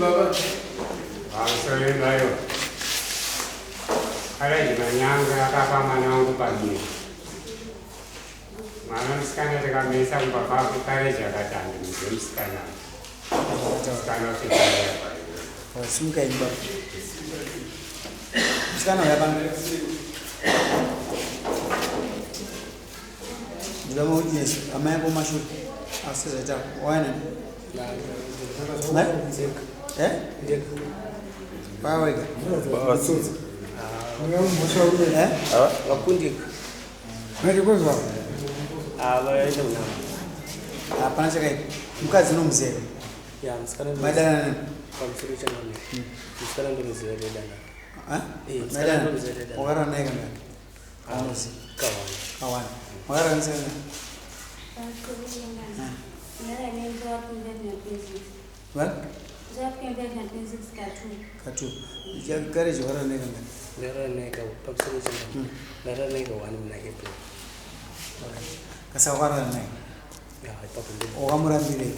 baba. Sorry nayo. Kale jimanyanga kama manyangu pagi. Mana sekarang dengan mesa bapa kare jaga tanda ni sekarang. Sekarang kita apa? Oh, suka iba. Sekarang apa? Bila mau yes, amai aku masuk asal saja. Wana. Nah, dia. Bawa ke? Bawa tu. Wakundi. Mari kau bawa. Bawa itu mana? Apa nasi kai? Muka zino mzee. Ya, sekarang. Madana. Komsuri channel ni. Sekarang tu mzee dia dana. Madana. Orang naik kan? Kawan sih. Kawan. Orang sih. What? Katu. Jangan kerja orang naik kan? Nara naik kau, komsuri channel. Nara naik kau anu naik itu. Kasawaran naik. Ya, itu pun. Orang murah beli.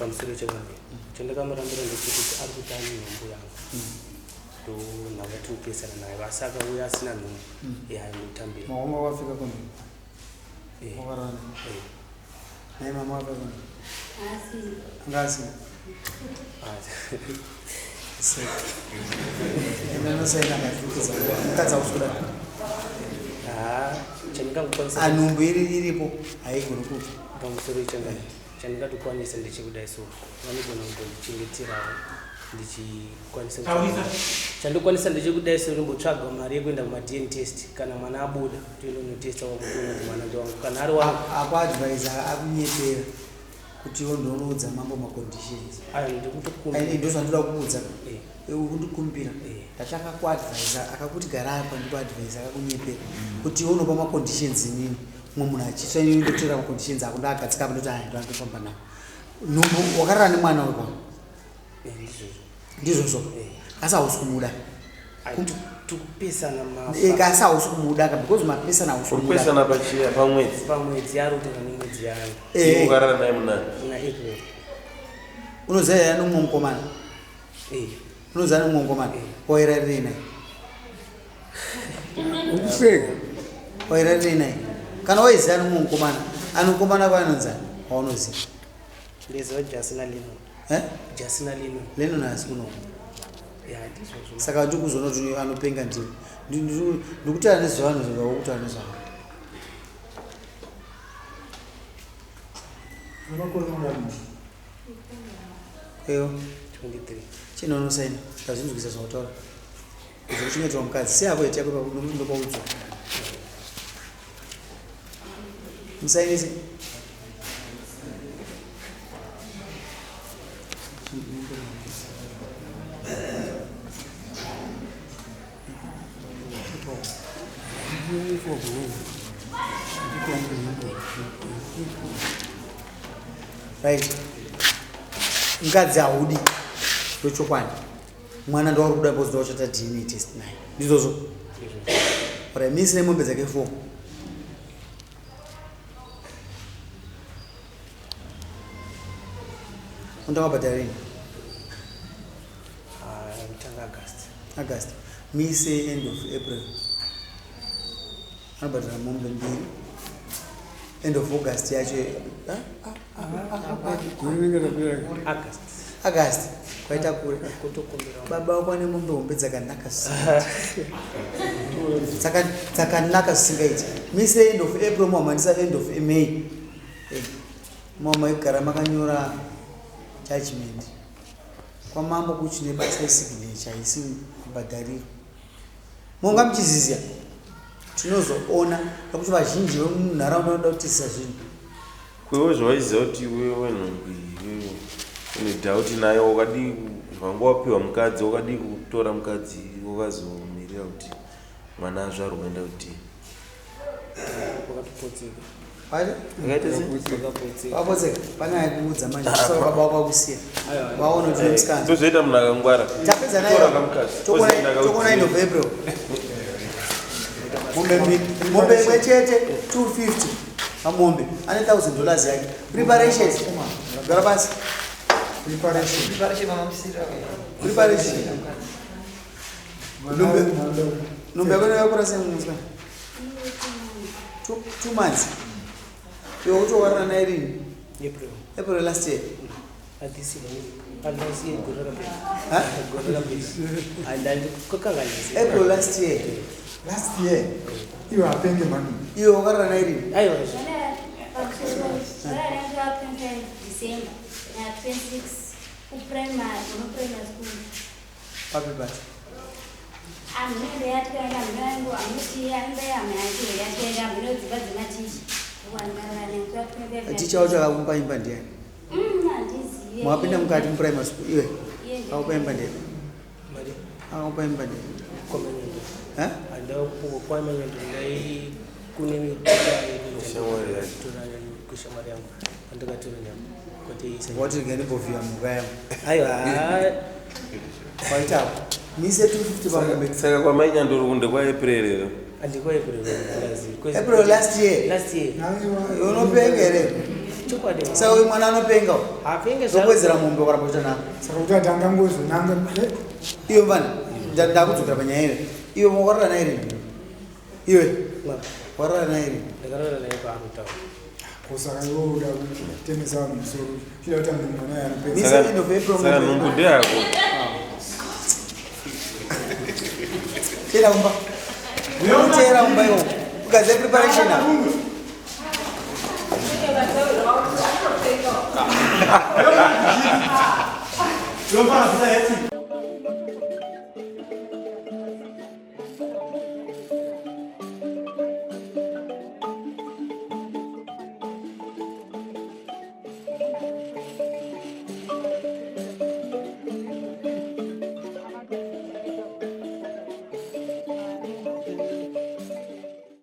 Komsuri channel ni. Channel kamu ramai orang itu argutan ni yang tu naga tu pesa na basa ka uya sina no ya mutambi mama wafika kono ogarana na mama wafika kono ngasi neno sena ngafukiza mkaza usura chenika kukonsa anumbiri iripo haiguru ku pamusoro chenika tukwanisa ndichikudaiso vani gona kundochengetera ndichikwanisa chandikwanisa ndichikudaiso ndimbotsvaga mari yekuenda kuma-DNA test kana mwana abuda toindonotesta wamuona mwana wangu kana ari wangu akuadvisa akunyepera kuti ondonoudza mambo maconditions ndozvandinoda kuudza urikundikumbira ndachakakuadvisa akakuti gara apa ndikuadvisa akakunyepera kuti unopa maconditions nini mwe munhu achisaindotora maconditions ako ndaagatsika apa ndoti aya ndandofamba nao nhumbu wakarara nemwana wekwa ndizvozvo asi hausi kumuda tukupesana kasi hausi kumuda because mapesana hausi kumuda pamwedzi arotera nemwedzi yangu ukarara naye munani na April unoziva yaya nomumwe mukomana unoziva nomumwe mukomana wairarirei naye ukuseka wairarirei naye kana waiziva nomumwe mukomana ani mukomana kwaanonzani waunoziva ndeziva jasina lino jasina lino nasi kuno saka ndikuzonoti anopenga ndini ndikuti anezvavanhu wakuti anezvavo eyo 23 chinonosaina kazvinzwikisa zvautaura kuzokuchengetwa mukadzi seako itiakonopaudzwa musainisi right mukadzi haudi ndochokwadi mwana ndauri kuda bhozi ndauchata DNA test naye ndizvozvo ora misi nemombe dzake 4 undakabhadharini August mise end of April anobhadhara mombe mbiri end of August yacho August kwaita kure baba wako ane mombe hombe dzakanaka dzakanaka zisingaiti mise end of April muhamandisa end of May mama igara makanyora judgment kwamambo kuchine basa signature isi kubhadharira monga muchizizia tinozoona nekuti vazhinji vemunharaunda vanoda kutisa zvinhu kwewo zvawaiziva kuti wewe nhumbi une dhauti nayo wakadi vanga wapiwa mukadzi wakadi kutora mukadzi wakazomirira kuti mwana azvarwa uenda kuti wapotseka panyaya yekuudza manje saka baba wako akusiya waona kuti unemusikana tozoita munhu akangwara tapedza nayo tokona end of April mombe imwe chete 250 pamombe ane $1,000 yake preparations gara basi Preparation. Number when you are saying 2 months. You also were an April last year. This year, last year, April last year. Last year, you are paying the money. You were an idea. I was. December, 26, primary school. Happy birthday. I'm not there to go. I'm here. I'm there. I'm A teacher out of Pimpandia. Mapina Mkatim Primary School. How Pimpandia? How Pimpandia? Huh? I know appointment today. Couldn't What you getting for you? I Fight out. Me say 250 saka kwamaina ndorunde kwa April and the April last year. Last year. You no paying. So we want to pay go. I think it's always a mumbo or Botana. So that Dangango's Nanga. You man, that Dago to Cabana. You more than 80. You what an 80. Because I wrote 10,000, so she don't tell me when I pay. This end of April. saka nungudea Tell them. We don't tell them by because every preparation now.